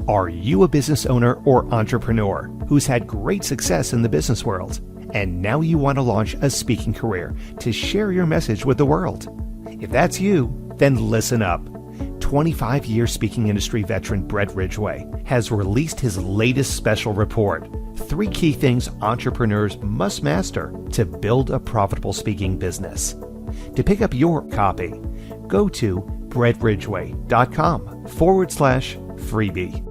Are you a business owner or entrepreneur who's had great success in the business world, and now you want to launch a speaking career to share your message with the world? If that's you, then listen up. 25-year speaking industry veteran Brett Ridgway has released his latest special report, 3 key things entrepreneurs must master to build a profitable speaking business. To pick up your copy, go to brettridgway.com/freebie.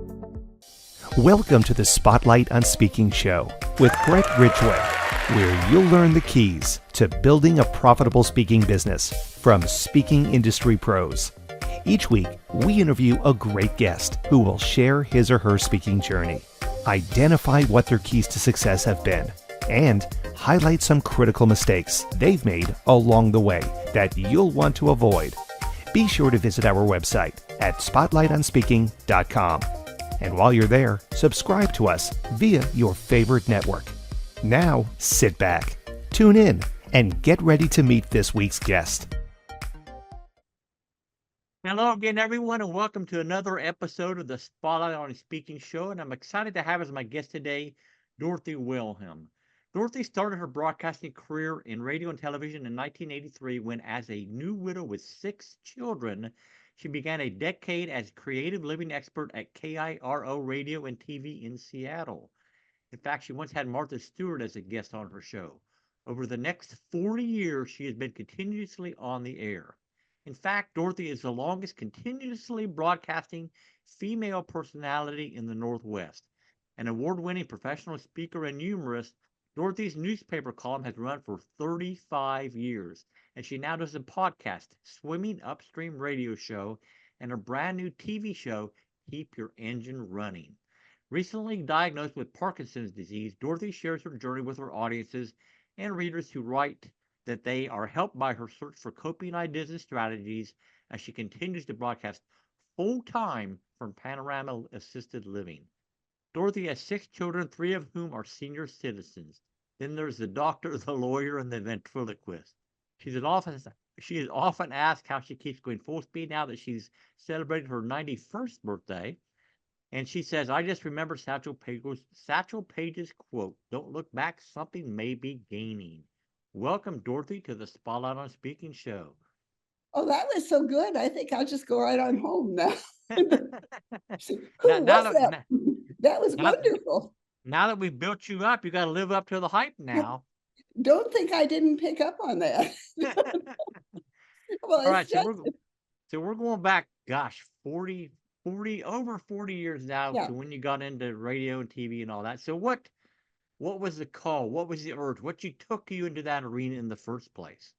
Welcome to the Spotlight on Speaking show with Brett Ridgway, where you'll learn the keys to building a profitable speaking business from speaking industry pros. Each week, we interview a great guest who will share his or her speaking journey, identify what their keys to success have been, and highlight some critical mistakes they've made along the way that you'll want to avoid. Be sure to visit our website at spotlightonspeaking.com. And while you're there, subscribe to us via your favorite network. Now, sit back, tune in, and get ready to meet this week's guest. Hello again, everyone, and welcome to another episode of the Spotlight on Speaking show. And I'm excited to have as my guest today, Dorothy Wilhelm. Dorothy started her broadcasting career in radio and television in 1983 when, as a new widow with 6 children, she began a decade as creative living expert at KIRO Radio and TV in Seattle. In fact, she once had Martha Stewart as a guest on her show. Over the next 40 years, she has been continuously on the air. In fact, Dorothy is the longest continuously broadcasting female personality in the Northwest. An award-winning professional speaker and humorist, Dorothy's newspaper column has run for 35 years, and she now does a podcast, Swimming Upstream radio show, and a brand new TV show, Keep Your Engine Running. Recently diagnosed with Parkinson's disease, Dorothy shares her journey with her audiences and readers who write that they are helped by her search for coping ideas and strategies as she continues to broadcast full-time from Panorama Assisted Living. Dorothy has 6 children, 3 of whom are senior citizens. Then there's the doctor, the lawyer, and the ventriloquist. She is often asked how she keeps going full speed now that she's celebrated her 91st birthday. And she says, I just remember Satchel Paige's quote, "Don't look back, something may be gaining." Welcome, Dorothy, to the Spotlight on Speaking show. Oh, that was so good. I think I'll just go right on home now. That was wonderful. Now that we've built you up, you got to live up to the hype now. Don't think I didn't pick up on that. Well, all right, so we're going back, gosh, over 40 years now to when you got into radio and TV and all that. So what was the call? What was the urge? What took you into that arena in the first place?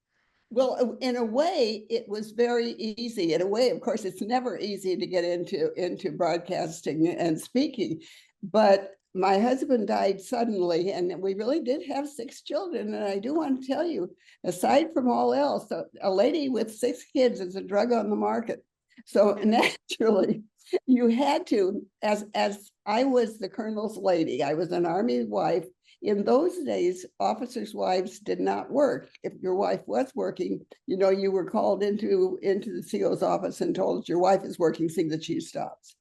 Well, in a way, it was very easy. In a way, of course, it's never easy to get into broadcasting and speaking. But my husband died suddenly, and we really did have 6 children. And I do want to tell you, aside from all else, a lady with 6 kids is a drug on the market. So naturally, you had to, as I was the colonel's lady, I was an Army wife. In those days, officers' wives did not work. If your wife was working, you were called into the CO's office and told that your wife is working, see that she stops.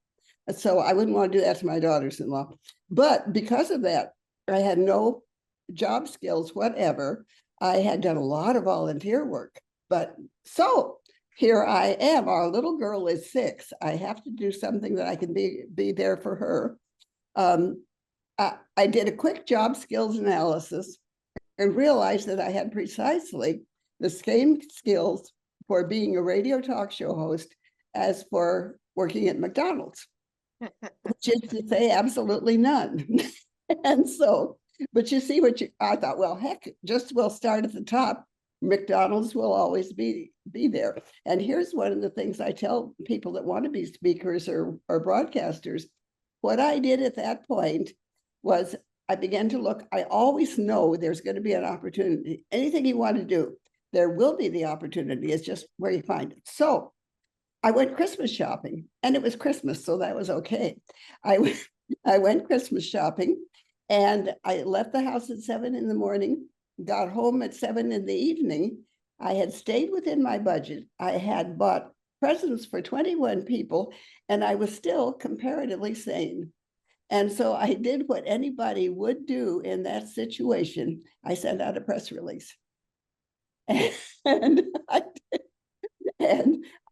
So I wouldn't want to do that to my daughters-in-law. But because of that, I had no job skills, whatever. I had done a lot of volunteer work. But so here I am. Our little girl is 6. I have to do something that I can be there for her. I did a quick job skills analysis and realized that I had precisely the same skills for being a radio talk show host as for working at McDonald's, which is to say absolutely none. And so, but you see I thought, well, heck, we'll start at the top. McDonald's will always be there. And here's one of the things I tell people that want to be speakers or broadcasters. What I did at that point was I began to look. I always know there's going to be an opportunity. Anything you want to do, there will be the opportunity. It's just where you find it. So I went Christmas shopping, and it was Christmas, so that was okay. I went Christmas shopping, and I left the house at 7 in the morning, got home at 7 in the evening. I had stayed within my budget. I had bought presents for 21 people, and I was still comparatively sane. And so I did what anybody would do in that situation. I sent out a press release. And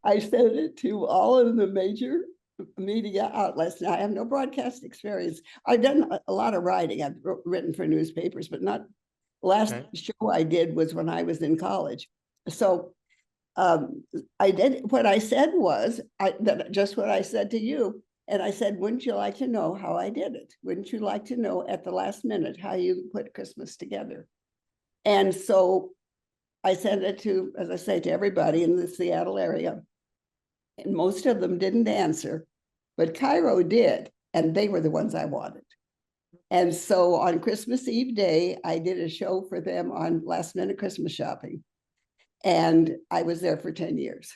I sent it to all of the major media outlets. Now, I have no broadcast experience. I've done a lot of writing. I've written for newspapers, but not. Last show I did was when I was in college. So I did what I said was just what I said to you. And I said, wouldn't you like to know how I did it? Wouldn't you like to know at the last minute how you put Christmas together? And so I sent it to, as I say, to everybody in the Seattle area. And most of them didn't answer, but Cairo did. And they were the ones I wanted. And so on Christmas Eve day, I did a show for them on last minute Christmas shopping. And I was there for 10 years.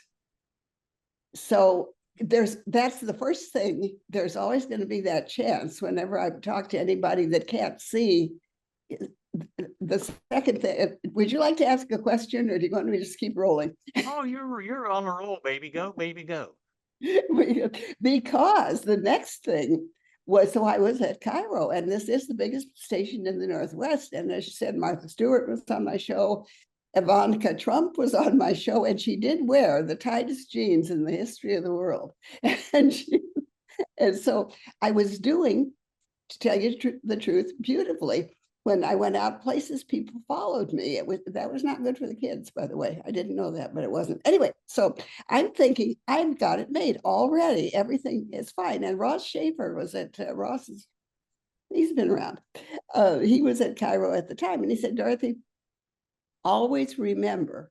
So that's the first thing. There's always going to be that chance whenever I talk to anybody that can't see. The second thing, would you like to ask a question, or do you want me to just keep rolling? Oh, you're on a roll, baby. Go, baby, go. Because the next thing was, so I was at Cairo, and this is the biggest station in the Northwest. And as you said, Martha Stewart was on my show. Ivanka Trump was on my show, and she did wear the tightest jeans in the history of the world. And so I was doing, to tell you the truth, beautifully. When I went out places, people followed me. That was not good for the kids, by the way. I didn't know that, but it wasn't. Anyway, so I'm thinking, I've got it made already. Everything is fine. And Ross Schaefer was at Ross's, he's been around. He was at Cairo at the time, and he said, Dorothy, always remember,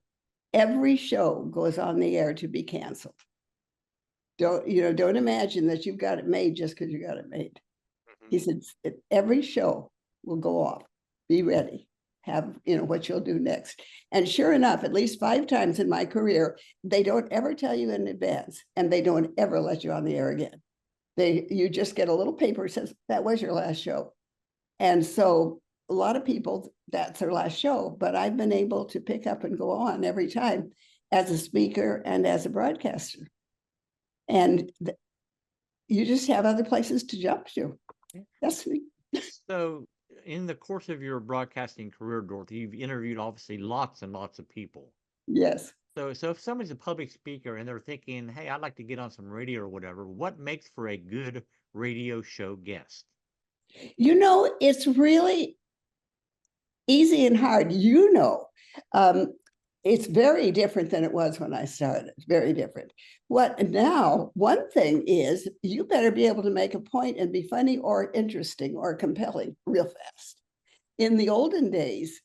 every show goes on the air to be canceled. Don't imagine that you've got it made just because you got it made. Mm-hmm. He said, every show will go off. Be ready. Have, what you'll do next. And sure enough, at least 5 times in my career, they don't ever tell you in advance, and they don't ever let you on the air again. You just get a little paper that says, that was your last show. And so a lot of people, that's their last show, but I've been able to pick up and go on every time as a speaker and as a broadcaster. And you just have other places to jump to. That's me. So in the course of your broadcasting career, Dorothy, you've interviewed obviously lots and lots of people. Yes. So if somebody's a public speaker and they're thinking, hey, I'd like to get on some radio or whatever, what makes for a good radio show guest? It's really easy and hard. It's very different than it was when I started. Very different. One thing is, you better be able to make a point and be funny or interesting or compelling real fast. In the olden days,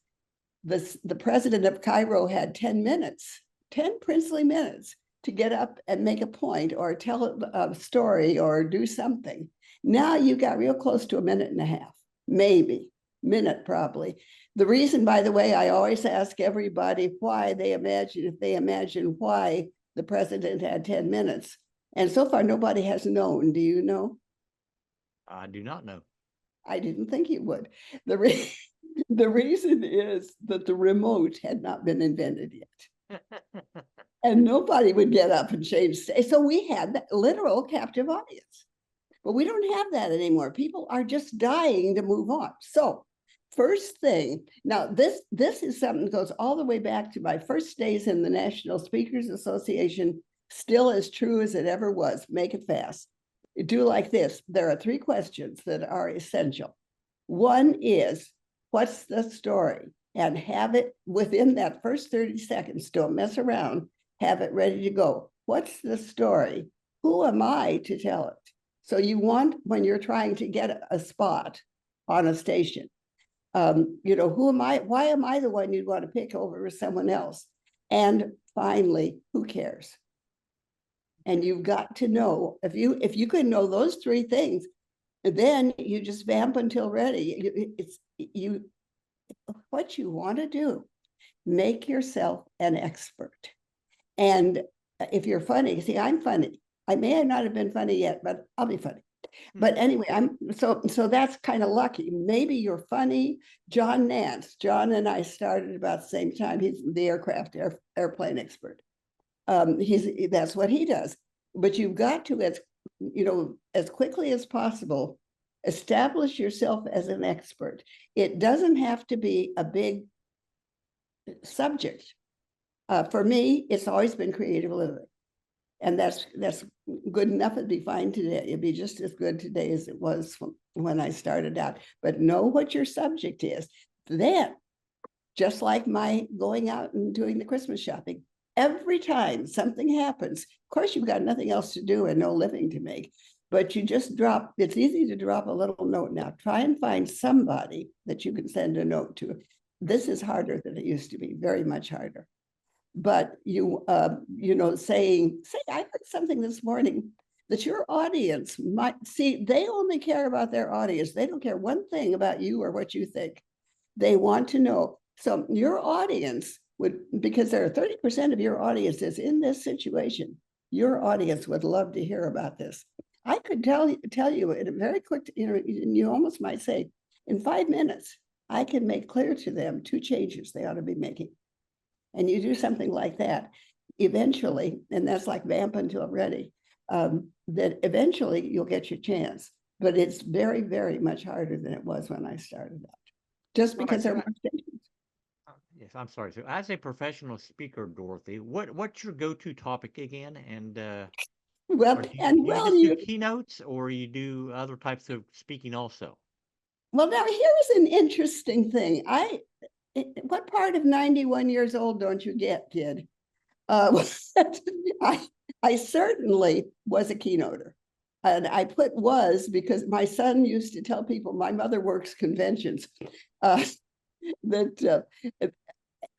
the president of Cairo had 10 minutes, 10 princely minutes to get up and make a point or tell a story or do something. Now you got real close to a minute and a half, maybe minute probably. The reason, by the way, I always ask everybody why if they imagine why the president had 10 minutes. And so far, nobody has known. Do you know? I do not know. I didn't think you would. The reason is that the remote had not been invented yet. And nobody would get up and change. So we had that literal captive audience. But we don't have that anymore. People are just dying to move on. So first thing, now this is something that goes all the way back to my first days in the National Speakers Association, still as true as it ever was. Make it fast. Do like this. There are 3 questions that are essential. One is, what's the story? And have it within that first 30 seconds. Don't mess around. Have it ready to go. What's the story? Who am I to tell it? So you want, when you're trying to get a spot on a station, who am I? Why am I the one you'd want to pick over someone else? And finally, who cares? And you've got to know, if you can know those 3 things, then you just vamp until ready. What you want to do, make yourself an expert. And if you're funny, see, I'm funny. I may not have been funny yet, but I'll be funny. But anyway, so that's kind of lucky. Maybe you're funny. John Nance. John and I started about the same time. He's the airplane expert. That's what he does. But you've got to, as quickly as possible, establish yourself as an expert. It doesn't have to be a big subject. For me, it's always been creative living. And that's good enough. It'd be fine today. It'd be just as good today as it was when I started out. But know what your subject is. Then, just like my going out and doing the Christmas shopping, every time something happens, of course, you've got nothing else to do and no living to make, but you just drop, it's easy to drop a little note now. Try and find somebody that you can send a note to. This is harder than it used to be, very much harder. But say, I heard something this morning that your audience might see, they only care about their audience. They don't care one thing about you or what you think. They want to know. So your audience would, because there are 30% of your audience is in this situation, your audience would love to hear about this. I could tell you in a very quick, you almost might say, in 5 minutes, I can make clear to them 2 changes they ought to be making. And you do something like that, eventually, and that's like vamp until ready, that eventually you'll get your chance. But it's very, very much harder than it was when I started out, just because there are more stations. Yes, I'm sorry. So as a professional speaker, Dorothy, what's your go-to topic again? And Well, you just do keynotes, or you do other types of speaking also? Well, now here's an interesting thing. What part of 91 years old don't you get, kid? I certainly was a keynoter. And I put was because my son used to tell people my mother works conventions. That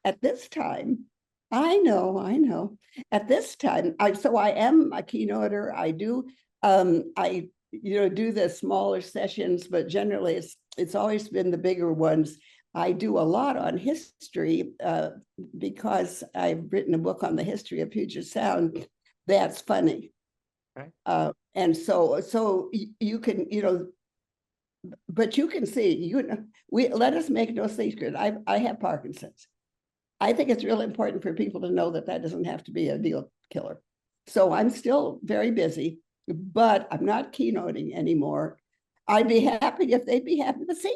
at this time, I know. At this time, I am a keynoter. I do do the smaller sessions, but generally it's always been the bigger ones. I do a lot on history because I've written a book on the history of Puget Sound. That's funny. Right. And so you can, but you can see, we let us make no secret. I have Parkinson's. I think it's really important for people to know that doesn't have to be a deal killer. So I'm still very busy, but I'm not keynoting anymore. I'd be happy if they'd be happy. But see,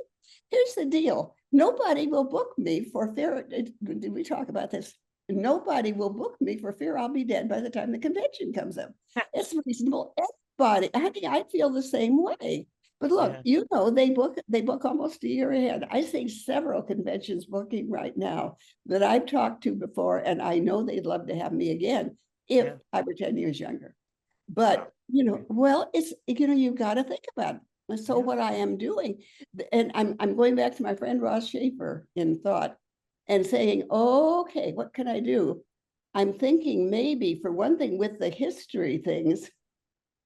here's the deal. Nobody will book me for fear. Did we talk about this? Nobody will book me for fear I'll be dead by the time the convention comes up. It's reasonable. Everybody, I feel the same way. But look, they book almost a year ahead. I see several conventions booking right now that I've talked to before, and I know they'd love to have me again if I were 10 years younger. But it's you've got to think about it. So what I am doing, and I'm going back to my friend Ross Schaefer in thought and saying, okay, what can I do? I'm thinking maybe for one thing with the history things,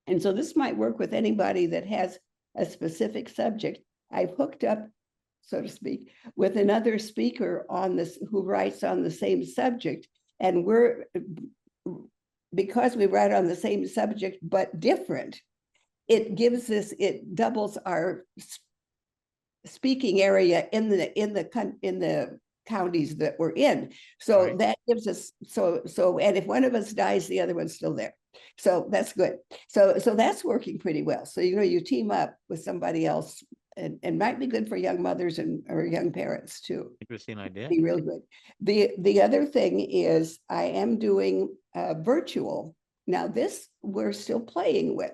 and so this might work with anybody that has a specific subject. I've hooked up, so to speak, with another speaker on this who writes on the same subject, and because we write on the same subject but different, it doubles our speaking area in the counties that we're in. So that gives us and if one of us dies, the other one's still there. So that's good. So that's working pretty well. So you team up with somebody else, and might be good for young mothers or young parents too. Interesting idea. Be real good. The other thing is I am doing virtual. Now this we're still playing with.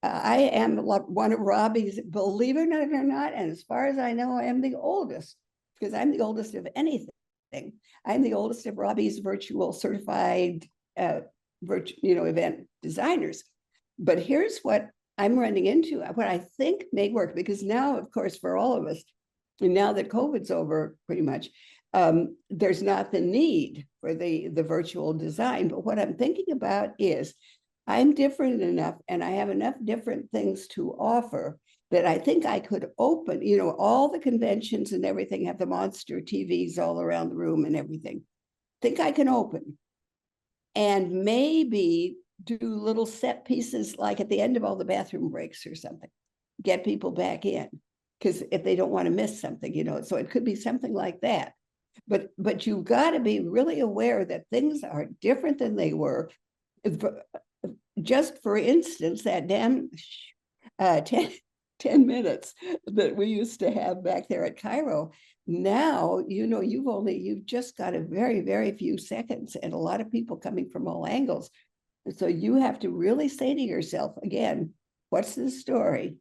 I am one of Robbie's, believe it or not, and as far as I know, I am the oldest, because I'm the oldest of anything. I'm the oldest of Robbie's virtual certified event designers. But here's what I'm running into, what I think may work, because now, of course, for all of us, and now that COVID's over pretty much, there's not the need for the virtual design. But what I'm thinking about is I'm different enough and I have enough different things to offer that I think I could open, all the conventions and everything have the monster TVs all around the room and everything. Think I can open and maybe do little set pieces like at the end of all the bathroom breaks or something, get people back in, because if they don't want to miss something, so it could be something like that. But you've got to be really aware that things are different than they were. Just for instance, that damn 10 minutes that we used to have back there at Cairo. Now, you've just got a very, very few seconds and a lot of people coming from all angles. So you have to really say to yourself, again, what's the story?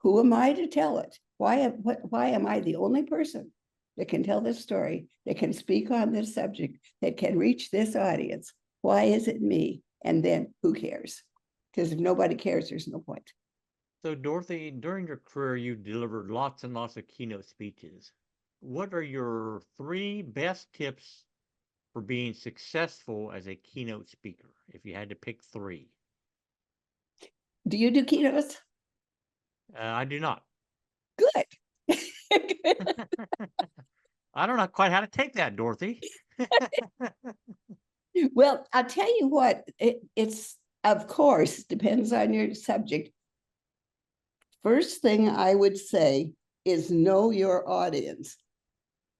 Who am I to tell it? Why am I the only person that can tell this story, that can speak on this subject, that can reach this audience? Why is it me? And then who cares? Because if nobody cares, there's no point. So, Dorothy, during your career, you delivered lots and lots of keynote speeches. What are your 3 best tips for being successful as a keynote speaker, if you had to pick 3? Do you do keynotes? I do not. Good. I don't know quite how to take that, Dorothy. Well, I'll tell you what, it's, of course, depends on your subject. First thing I would say is know your audience.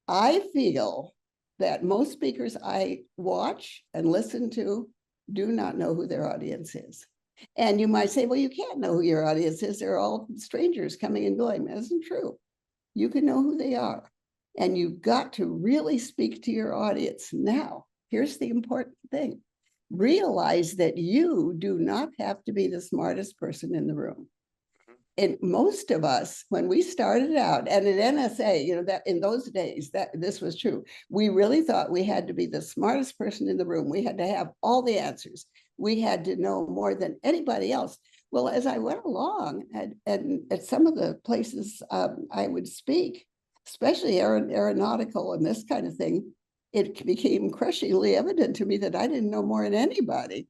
I feel that most speakers I watch and listen to do not know who their audience is. And you might say, well, you can't know who your audience is. They're all strangers coming and going. That isn't true. You can know who they are. And you've got to really speak to your audience. Now, here's the important thing. Realize that you do not have to be the smartest person in the room. And most of us, when we started out, and at NSA, that in those days, that this was true, we really thought we had to be the smartest person in the room. We had to have all the answers. We had to know more than anybody else. Well, as I went along, and at some of the places I would speak, especially aeronautical and this kind of thing, it became crushingly evident to me that I didn't know more than anybody.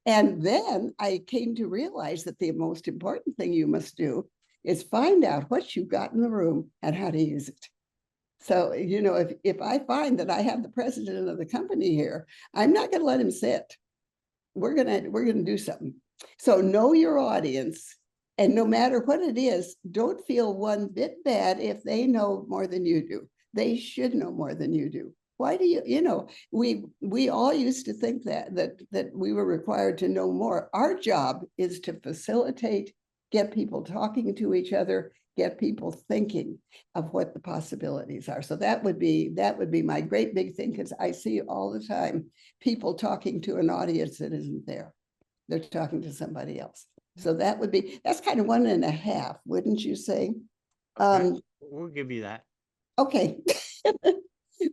And then I came to realize that the most important thing you must do is find out what you've got in the room and how to use it. So, if I find that I have the president of the company here, I'm not going to let him sit. We're gonna do something. So know your audience, and no matter what it is, don't feel one bit bad if they know more than you do. They should know more than you do. Why do we all used to think that we were required to know more. Our job is to facilitate, get people talking to each other, get people thinking of what the possibilities are. So that would be my great big thing, because I see all the time people talking to an audience that isn't there. They're talking to somebody else. So that's kind of 1.5, wouldn't you say? Okay. We'll give you that. Okay.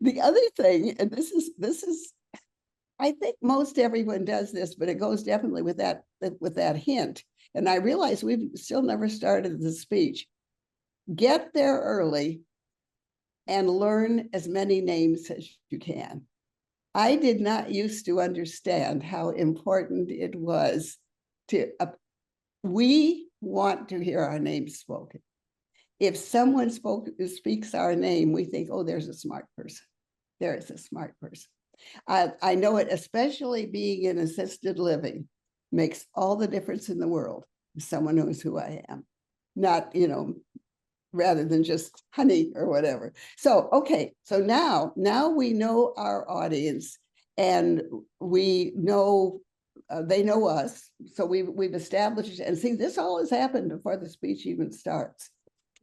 The other thing, and this is, I think most everyone does this, but it goes definitely with that hint. And I realize we've still never started the speech. Get there early and learn as many names as you can. I did not used to understand how important it was to, we want to hear our names spoken. If someone speaks our name, we think, oh, there's a smart person. There is a smart person. I know it, especially being in assisted living, makes all the difference in the world. If someone knows who I am, not, rather than just honey or whatever. So, okay, so now we know our audience, and we know they know us. So we've established, and see, this all has happened before the speech even starts.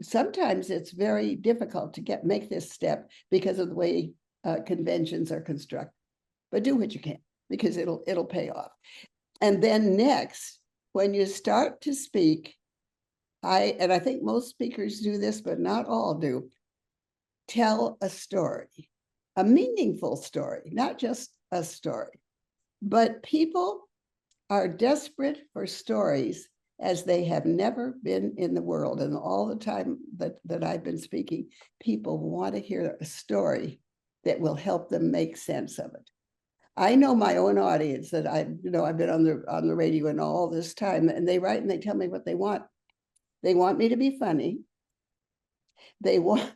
Sometimes it's very difficult to make this step because of the way conventions are constructed, but do what you can, because it'll pay off. And then next, when you start to speak, I think most speakers do this, but not all do, tell a story, a meaningful story, not just a story. But people are desperate for stories as they have never been in the world. And all the time that I've been speaking, people want to hear a story that will help them make sense of it. I know my own audience that I've been on the radio and all this time, and they write and they tell me what they want. They want me to be funny. They want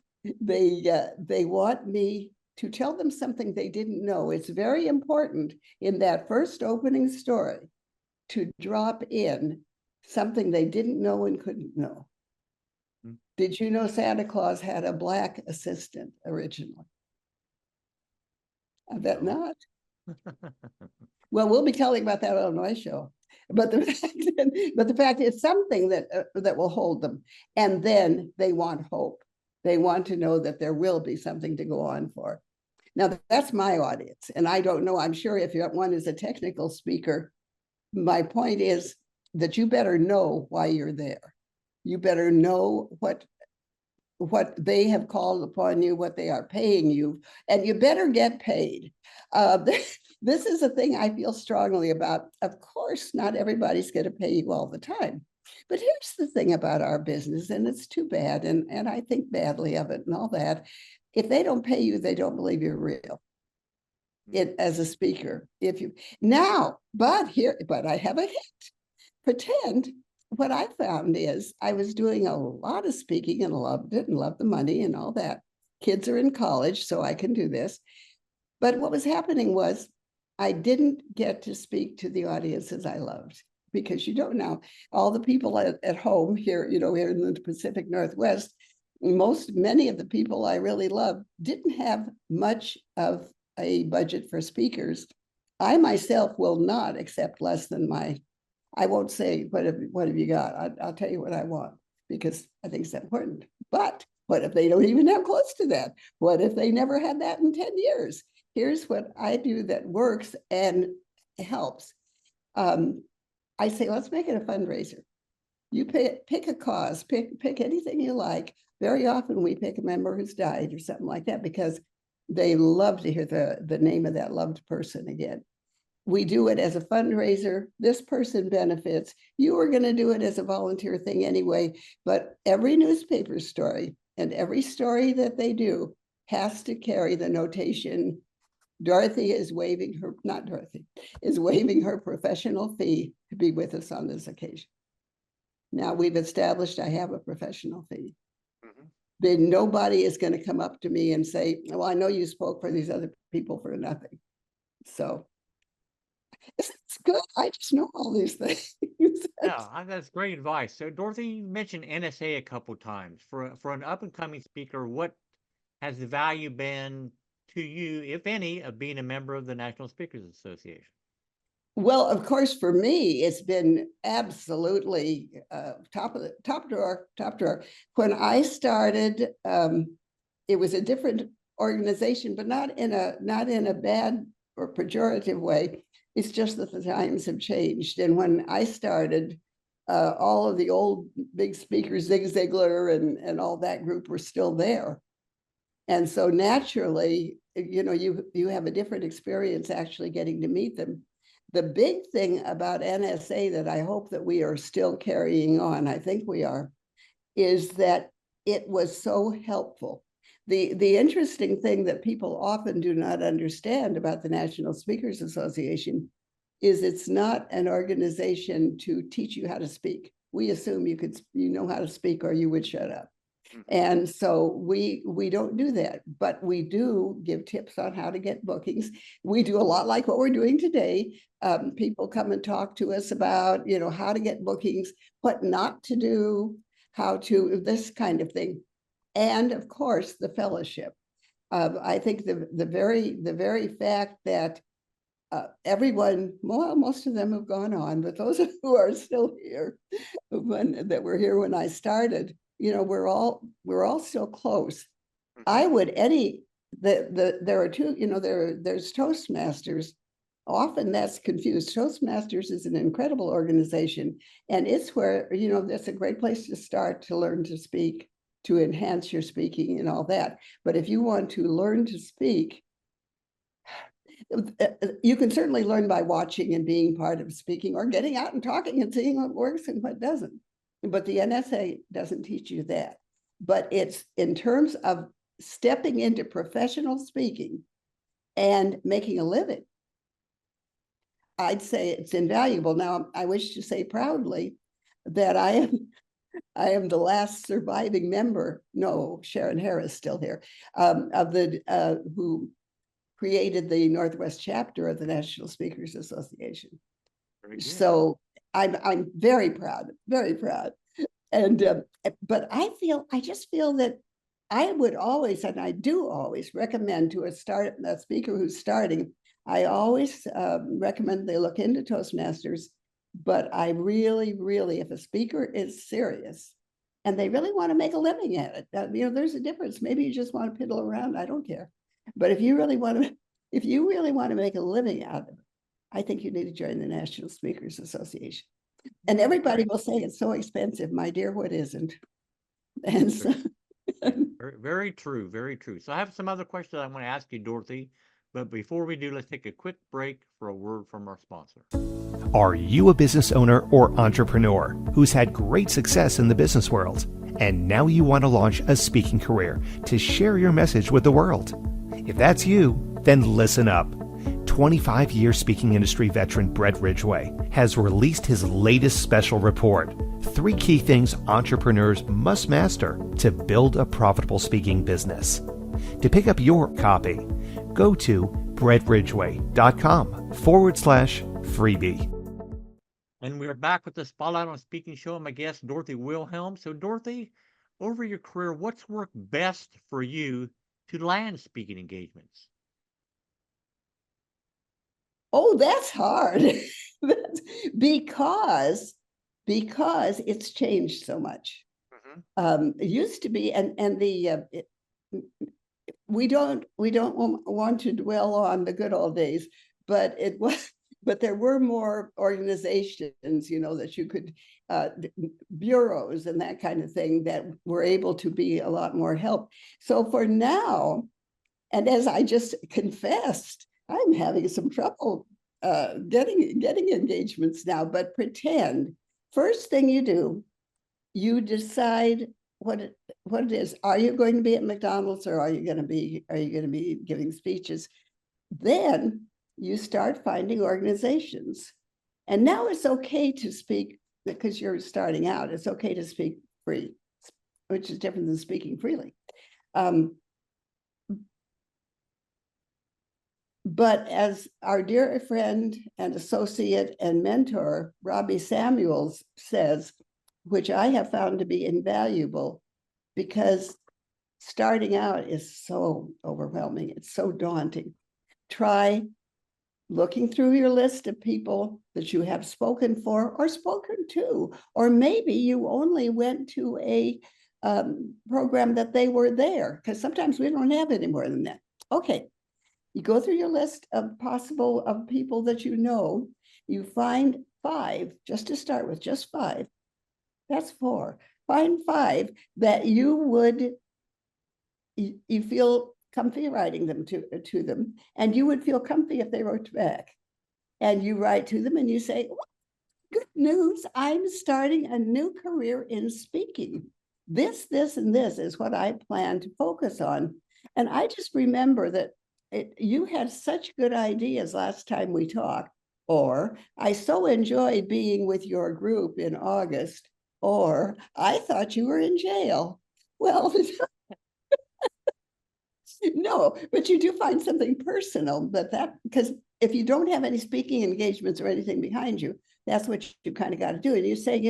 me to tell them something they didn't know. It's very important in that first opening story to drop in something they didn't know and couldn't know. Did you know Santa Claus had a black assistant originally? I bet not. Well, we'll be telling about that on my show. But the fact is something that will hold them. And then they want hope. They want to know that there will be something to go on for. Now, that's my audience. And I don't know, I'm sure if one is a technical speaker, my point is that you better know why you're there. You better know what they have called upon you, what they are paying you, and you better get paid. This is a thing I feel strongly about. Of course, not everybody's going to pay you all the time. But here's the thing about our business, and it's too bad, and I think badly of it and all that. If they don't pay you, they don't believe you're real. As a speaker, but I have a hint. Pretend. What I found is I was doing a lot of speaking and loved it and loved the money and all that. Kids are in college, so I can do this. But what was happening was I didn't get to speak to the audiences I loved, because you don't know, all the people at home here, here in the Pacific Northwest, many of the people I really loved didn't have much of a budget for speakers. I myself will not accept less than I won't say, what have you got? I'll tell you what I want, because I think it's important. But what if they don't even have close to that? What if they never had that in 10 years? Here's what I do that works and helps. I say, let's make it a fundraiser. You pick a cause, pick anything you like. Very often we pick a member who's died or something like that, because they love to hear the name of that loved person again. We do it as a fundraiser. This person benefits. You were going to do it as a volunteer thing anyway, but every newspaper story and every story that they do has to carry the notation, Dorothy is waiving her professional fee to be with us on this occasion. Now we've established I have a professional fee. Then nobody is going to come up to me and say, well, I know you spoke for these other people for nothing. So it's good. I just know all these things. Yeah, that's great advice. So, Dorothy, you mentioned NSA a couple times. For an up and coming speaker, what has the value been to you, if any, of being a member of the National Speakers Association? Well, of course, for me, it's been absolutely top drawer. When I started, it was a different organization, but not in a bad or pejorative way. It's just that the times have changed. And when I started, all of the old big speakers, Zig Ziglar and all that group were still there. And so naturally, you have a different experience actually getting to meet them. The big thing about NSA that I hope that we are still carrying on, I think we are, is that it was so helpful. The interesting thing that people often do not understand about the National Speakers Association is it's not an organization to teach you how to speak. We assume you know how to speak or you would shut up. And so we don't do that, but we do give tips on how to get bookings. We do a lot like what we're doing today. People come and talk to us about, how to get bookings, what not to do, this kind of thing. And of course, the fellowship. I think the very fact that everyone, well, most of them have gone on, but those who are still here, that were here when I started, we're all still close. I would there are two, there's Toastmasters. Often that's confused. Toastmasters is an incredible organization, and it's where, that's a great place to start to learn to speak, to enhance your speaking and all that. But if you want to learn to speak, you can certainly learn by watching and being part of speaking, or getting out and talking and seeing what works and what doesn't. But the NSA doesn't teach you that. But it's in terms of stepping into professional speaking and making a living, I'd say it's invaluable. Now, I wish to say proudly that I am the last surviving member. No, Sharon Harris still here, of the who created the Northwest chapter of the National Speakers Association. So I'm very proud, very proud. And but I just feel that I would always, and I do always recommend to a speaker who's starting, I always recommend they look into Toastmasters, but I really, really, if a speaker is serious and they really want to make a living at it, there's a difference. Maybe you just want to piddle around. I don't care. But if you really want to make a living out of it, I think you need to join the National Speakers Association. And everybody will say it's so expensive. My dear, what isn't? And so, very, very true, very true. So I have some other questions I want to ask you, Dorothy. But before we do, let's take a quick break for a word from our sponsor. Are you a business owner or entrepreneur who's had great success in the business world, and now you want to launch a speaking career to share your message with the world? If that's you, then listen up. 25-year speaking industry veteran Brett Ridgway has released his latest special report, 3 key things entrepreneurs must master to build a profitable speaking business. To pick up your copy, go to brettridgway.com/freebie. And we're back with the Spotlight on Speaking show. And my guest, Dorothy Wilhelm. So, Dorothy, over your career, what's worked best for you to land speaking engagements? Oh, that's hard. because it's changed so much. It used to be, we don't want to dwell on the good old days, but there were more organizations, that you could, bureaus and that kind of thing, that were able to be a lot more help. So for now, and as I just confessed, I'm having some trouble getting engagements now. But pretend, first thing you do, you decide what it is. Are you going to be at McDonald's, or are you going to be giving speeches? Then you start finding organizations. And now it's okay to speak, because you're starting out, it's okay to speak free, which is different than speaking freely. But as our dear friend and associate and mentor, Robbie Samuels, says, which I have found to be invaluable, because starting out is so overwhelming. It's so daunting. Try looking through your list of people that you have spoken for or spoken to, or maybe you only went to a program that they were there, because sometimes we don't have any more than that. Okay. You go through your list of people that you find 5, just to start with, just 5. That's 4. Find 5 that you feel comfy writing them to them, and you would feel comfy if they wrote back. And you write to them and you say, good news, I'm starting a new career in speaking. This, and this is what I plan to focus on. And I just remember that you had such good ideas last time we talked, or I so enjoyed being with your group in August, or I thought you were in jail. Well, no, but you do find something personal, because if you don't have any speaking engagements or anything behind you, that's what you kind of got to do. And you say,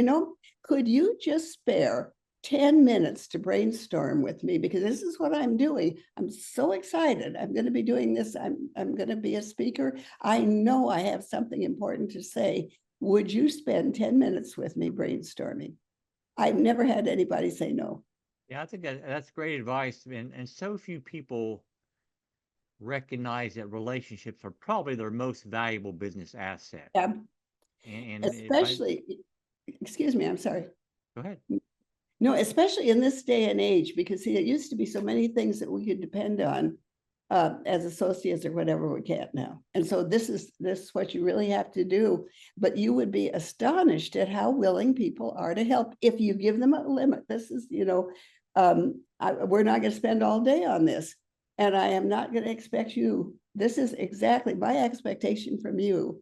could you just spare 10 minutes to brainstorm with me, because this is what I'm doing. I'm so excited. I'm going to be doing this. I'm going to be a speaker. I know I have something important to say. Would you spend 10 minutes with me brainstorming? I've never had anybody say no. Yeah, I think that's great advice. And so few people recognize that relationships are probably their most valuable business asset. Yeah. And especially, excuse me, I'm sorry. Go ahead. No, especially in this day and age, because it used to be so many things that we could depend on as associates or whatever, we can't now. And so this is what you really have to do. But you would be astonished at how willing people are to help if you give them a limit. This is, we're not going to spend all day on this. And I am not going to expect you. This is exactly my expectation from you,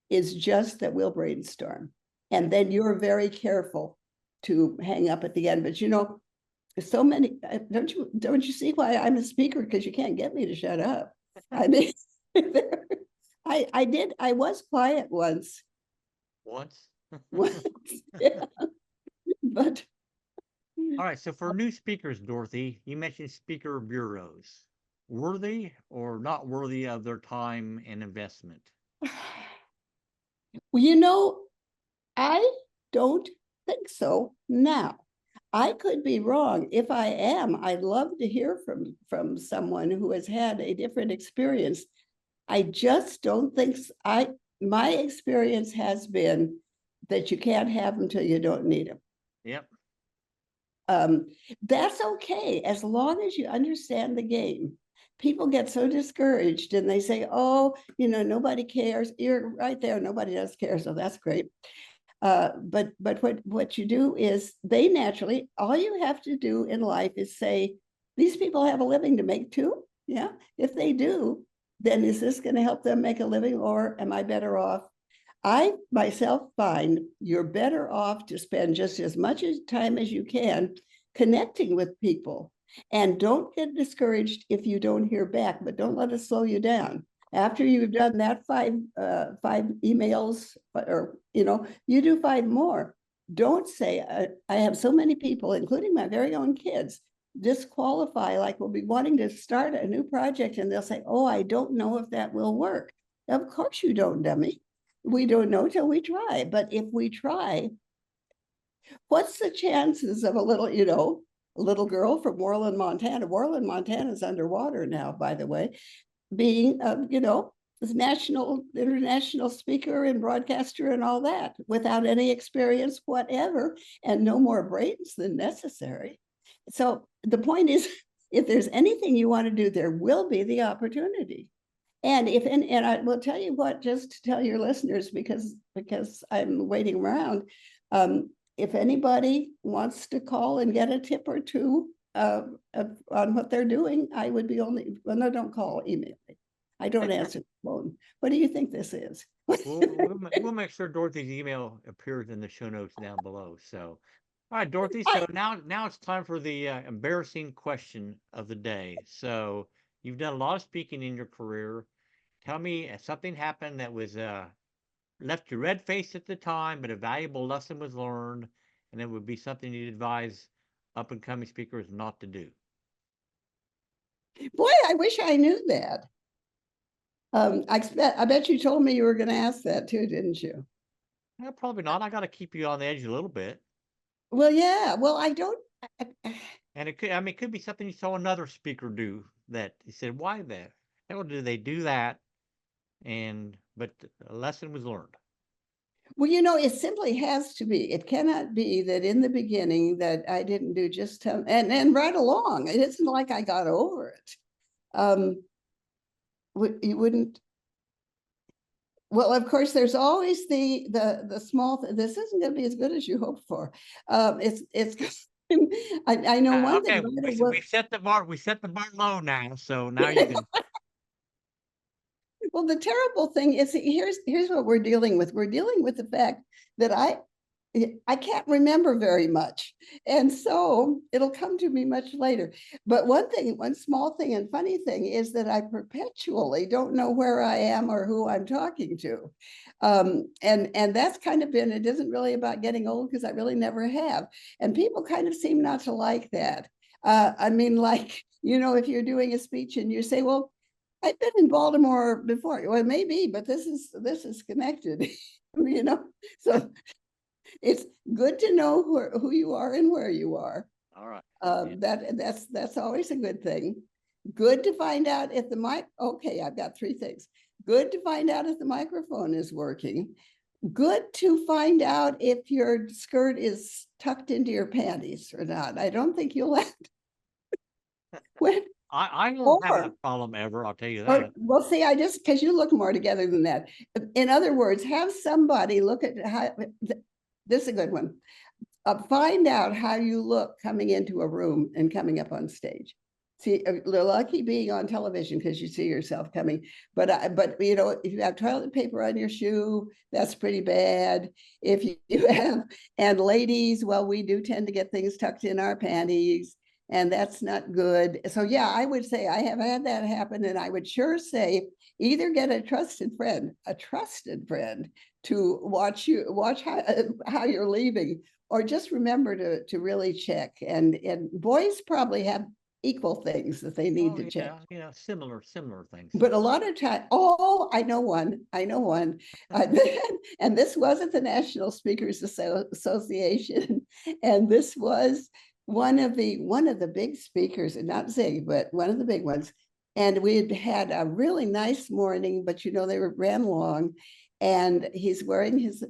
is just that we'll brainstorm. And then you're very careful to hang up at the end. But so many, don't you see why I'm a speaker? Because you can't get me to shut up. I mean, I was quiet once. Once? Yeah. But All right. So for new speakers, Dorothy, you mentioned speaker bureaus. Worthy or not worthy of their time and investment? Well, you know, I don't think so now. I could be wrong. If I am, I'd love to hear from someone who has had a different experience. I just don't think my experience has been that you can't have them till you don't need them. Yep. That's okay as long as you understand the game. People get so discouraged and they say, oh, nobody cares. You're right there. Nobody does care. So that's great. But what you do is they naturally, all you have to do in life is say, these people have a living to make too. Yeah. If they do, then is this going to help them make a living, or am I better off? I myself find you're better off to spend just as much time as you can connecting with people. And don't get discouraged if you don't hear back, but don't let it slow you down. After you've done that five emails, or you do 5 more. Don't say, I have so many people, including my very own kids, disqualify, like will be wanting to start a new project and they'll say, oh, I don't know if that will work. Of course you don't, dummy. We don't know till we try. But if we try, what's the chances of a little girl from Worland, Montana? Worland, Montana is underwater now, by the way, being, national, international speaker and broadcaster and all that without any experience whatever and no more brains than necessary. So the point is, if there's anything you want to do, there will be the opportunity. And I will tell you what, just to tell your listeners, because I'm waiting around, if anybody wants to call and get a tip or two on what they're doing, I would be no, don't call, email me. I don't answer the phone. What do you think this is? We'll make sure Dorothy's email appears in the show notes down below. So, all right, Dorothy. So now it's time for the embarrassing question of the day. So you've done a lot of speaking in your career. Tell me if something happened that was left you red-faced at the time, but a valuable lesson was learned, and it would be something you'd advise up-and-coming speakers not to do. Boy, I wish I knew that. I bet you told me you were going to ask that too, didn't you? No, probably not. I got to keep you on the edge a little bit. Well, yeah. Well, I don't. And it could be something you saw another speaker do that you said, why that? How do they do that? But a lesson was learned. Well, it simply has to be. It cannot be that in the beginning that I didn't do just and right along. It isn't like I got over it. You wouldn't. Well, of course, there's always the small. This isn't going to be as good as you hoped for. It's. I know one thing. We set the bar. We set the bar low now. So now you can. Well, the terrible thing is, here's what we're dealing with. We're dealing with the fact that I can't remember very much. And so it'll come to me much later. But one small thing and funny thing is that I perpetually don't know where I am or who I'm talking to. And that's kind of been, it isn't really about getting old because I really never have. And people kind of seem not to like that. I mean, like, if you're doing a speech and you say, well, I've been in Baltimore before. Well, maybe, but this is connected, so it's good to know who you are and where you are. All right. That's always a good thing. Good to find out if the mic. Okay, I've got 3 things. Good to find out if the microphone is working. Good to find out if your skirt is tucked into your panties or not. I don't think you'll have when. I won't have that problem ever, I'll tell you that. Well, see, because you look more together than that. In other words, have somebody look at how, this is a good one. Find out how you look coming into a room and coming up on stage. See, you're lucky being on television because you see yourself coming. But if you have toilet paper on your shoe, that's pretty bad. If you have, and ladies, well, we do tend to get things tucked in our panties. And that's not good. So yeah, I would say I have had that happen, and I would sure say either get a trusted friend to watch how you're leaving, or just remember to really check. And boys probably have equal things that they need to check. Similar things. But a lot of time, I know one. And this wasn't the National Speakers Association, and this was one of the big speakers, and not Zig, but one of the big ones. And we had a really nice morning, but they ran long, and he's wearing his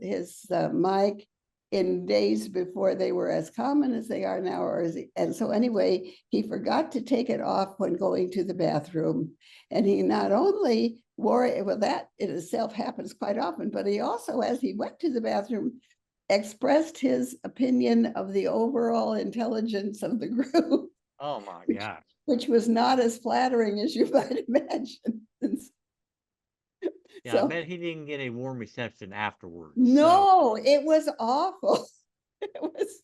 mic in days before they were as common as they are now. And so anyway, he forgot to take it off when going to the bathroom. And he not only wore it, well, that in itself happens quite often, but he also, as he went to the bathroom, expressed his opinion of the overall intelligence of the group. Oh my gosh. Which was not as flattering as you might imagine. Yeah, I bet he didn't get a warm reception afterwards. No, it was awful. It was.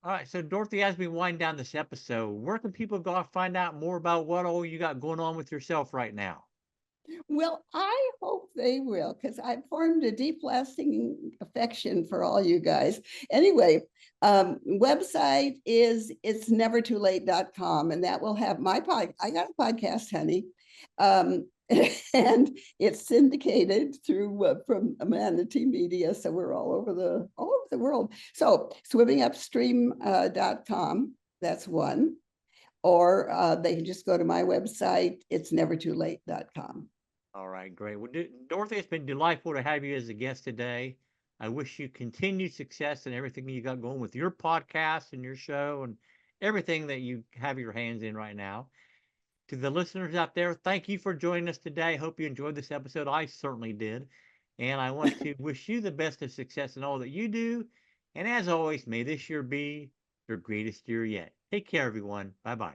All right, so Dorothy, as we wind down this episode, where can people go to find out more about what all you got going on with yourself right now? Well, I hope they will, because I've formed a deep, lasting affection for all you guys. Anyway, website is itsnevertoolate.com, and that will have my I got a podcast, honey. And it's syndicated through from Manatee Media, so we're all over the world. So swimmingupstream.com, that's one, or they can just go to my website, itsnevertoolate.com. All right, great. Well, Dorothy, it's been delightful to have you as a guest today. I wish you continued success in everything you got going with your podcast and your show and everything that you have your hands in right now. To the listeners out there, thank you for joining us today. Hope you enjoyed this episode. I certainly did. And I want to wish you the best of success in all that you do. And as always, may this year be your greatest year yet. Take care, everyone. Bye-bye.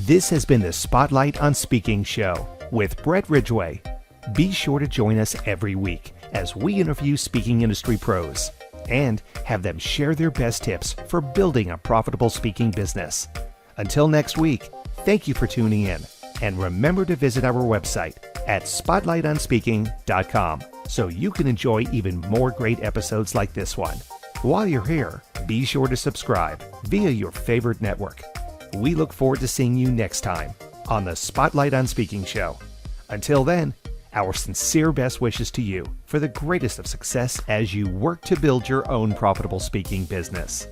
This has been the Spotlight on Speaking show with Brett Ridgway. Be sure to join us every week as we interview speaking industry pros and have them share their best tips for building a profitable speaking business. Until next week, thank you for tuning in, and remember to visit our website at spotlightonspeaking.com so you can enjoy even more great episodes like this one. While you're here, be sure to subscribe via your favorite network. We look forward to seeing you next time on the Spotlight on Speaking show. Until then, our sincere best wishes to you for the greatest of success as you work to build your own profitable speaking business.